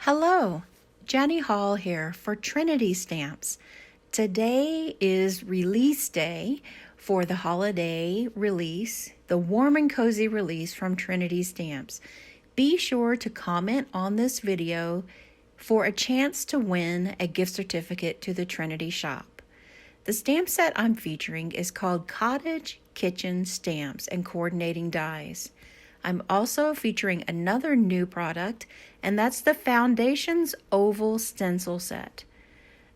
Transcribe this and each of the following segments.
Hello, Jenny Hall here for Trinity Stamps. Today is release day for the holiday release, the warm and cozy release from Trinity Stamps. Be sure to comment on this video for a chance to win a gift certificate to the Trinity shop. The stamp set I'm featuring is called Cottage Kitchen Stamps and Coordinating Dies. I'm also featuring another new product, and that's the Foundations Oval Stencil Set.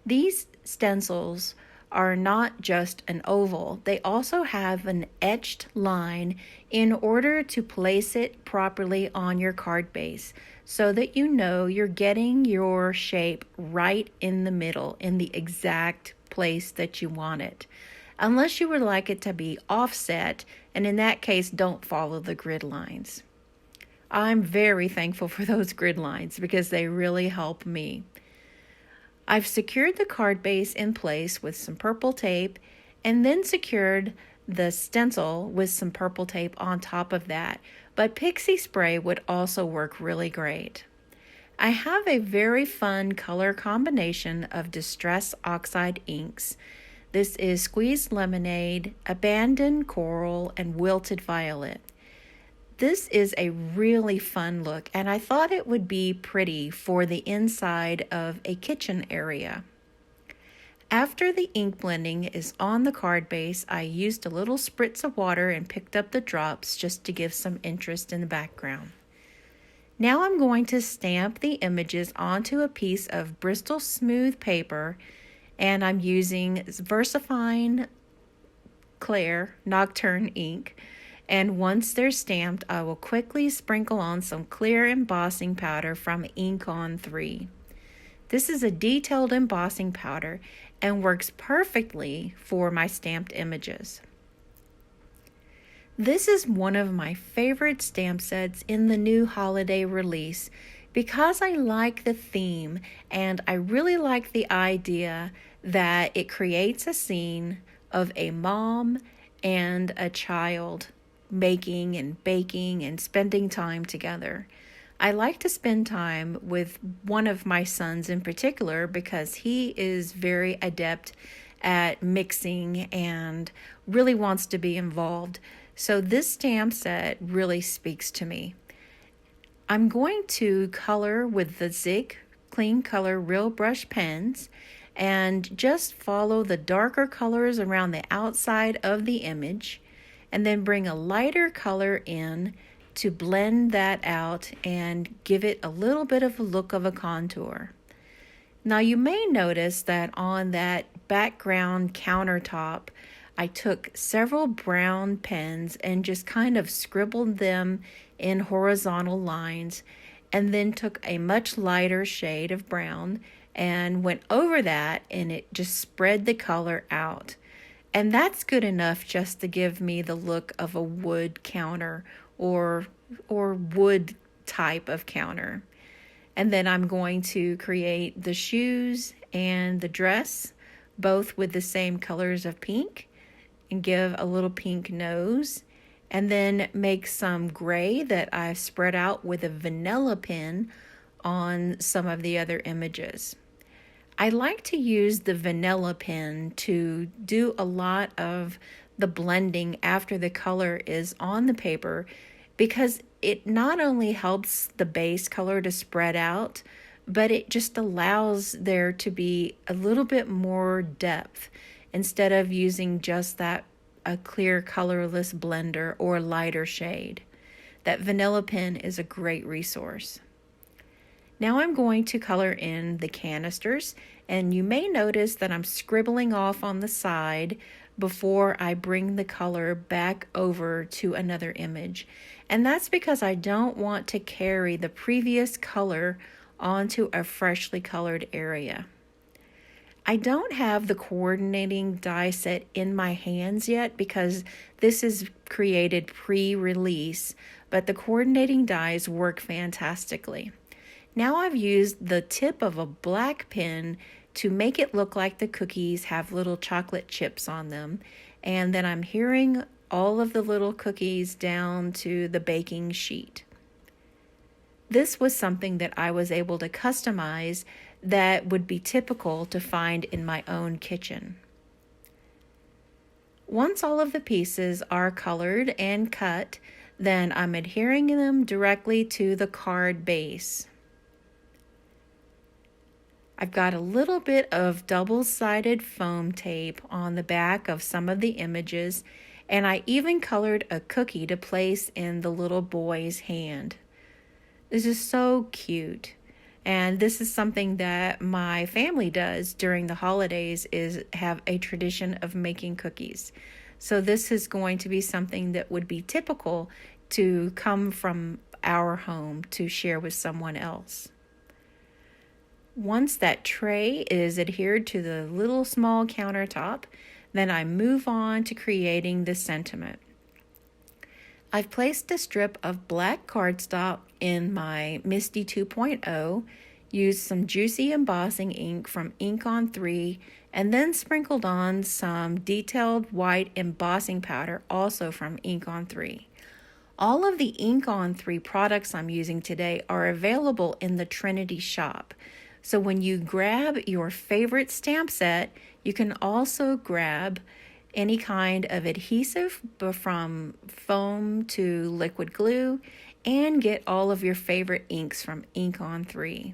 These stencils are not just an oval, they also have an etched line in order to place it properly on your card base so that you know you're getting your shape right in the middle, in the exact place that you want it. Unless you would like it to be offset, and in that case, don't follow the grid lines. I'm very thankful for those grid lines because they really help me. I've secured the card base in place with some purple tape and then secured the stencil with some purple tape on top of that, but pixie spray would also work really great. I have a very fun color combination of Distress Oxide inks. This is Squeezed Lemonade, Abandoned Coral, and Wilted Violet. This is a really fun look, and I thought it would be pretty for the inside of a kitchen area. After the ink blending is on the card base, I used a little spritz of water and picked up the drops just to give some interest in the background. Now I'm going to stamp the images onto a piece of Bristol Smooth paper, and I'm using VersaFine Clair Nocturne ink. And once they're stamped, I will quickly sprinkle on some clear embossing powder from Ink On 3. This is a detailed embossing powder and works perfectly for my stamped images. This is one of my favorite stamp sets in the new holiday release because I like the theme and I really like the idea that it creates a scene of a mom and a child making and baking and spending time together. I like to spend time with one of my sons in particular because he is very adept at mixing and really wants to be involved. So this stamp set really speaks to me. I'm going to color with the Zig Cleancolor Realbrush pens and just follow the darker colors around the outside of the image and then bring a lighter color in to blend that out and give it a little bit of a look of a contour. Now you may notice that on that background countertop, I took several brown pens and just kind of scribbled them in horizontal lines and then took a much lighter shade of brown and went over that, and it just spread the color out. And that's good enough just to give me the look of a wood counter or wood type of counter. And then I'm going to create the shoes and the dress, both with the same colors of pink, and give a little pink nose, and then make some gray that I've spread out with a vanilla pen on some of the other images. I like to use the vanilla pen to do a lot of the blending after the color is on the paper because it not only helps the base color to spread out, but it just allows there to be a little bit more depth instead of using just a clear colorless blender or lighter shade. That vanilla pen is a great resource. Now I'm going to color in the canisters, and you may notice that I'm scribbling off on the side before I bring the color back over to another image. And that's because I don't want to carry the previous color onto a freshly colored area. I don't have the coordinating die set in my hands yet because this is created pre-release, but the coordinating dies work fantastically. Now I've used the tip of a black pen to make it look like the cookies have little chocolate chips on them, and then I'm hearing all of the little cookies down to the baking sheet. this was something that I was able to customize that would be typical to find in my own kitchen. Once all of the pieces are colored and cut, then I'm adhering them directly to the card base. I've got a little bit of double-sided foam tape on the back of some of the images, and I even colored a cookie to place in the little boy's hand. This is so cute. And this is something that my family does during the holidays, is have a tradition of making cookies. So this is going to be something that would be typical to come from our home to share with someone else. Once that tray is adhered to the little small countertop, then I move on to creating the sentiment. I've placed a strip of black cardstock in my Misty 2.0, used some juicy embossing ink from Ink on 3, and then sprinkled on some detailed white embossing powder, also from Ink on 3. All of the Ink on 3 products I'm using today are available in the Trinity shop. So when you grab your favorite stamp set, you can also grab any kind of adhesive from foam to liquid glue and get all of your favorite inks from Ink on 3.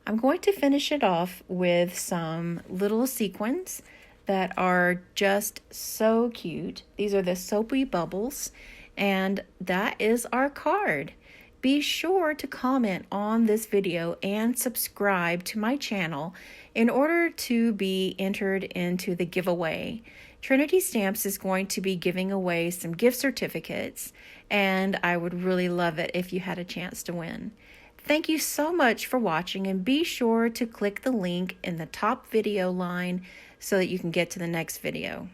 I'm going to finish it off with some little sequins that are just so cute. These are the Soapy bubbles, and that is our card. Be sure to comment on this video and subscribe to my channel in order to be entered into the giveaway. Trinity Stamps is going to be giving away some gift certificates, and I would really love it if you had a chance to win. Thank you so much for watching, and be sure to click the link in the top video line so that you can get to the next video.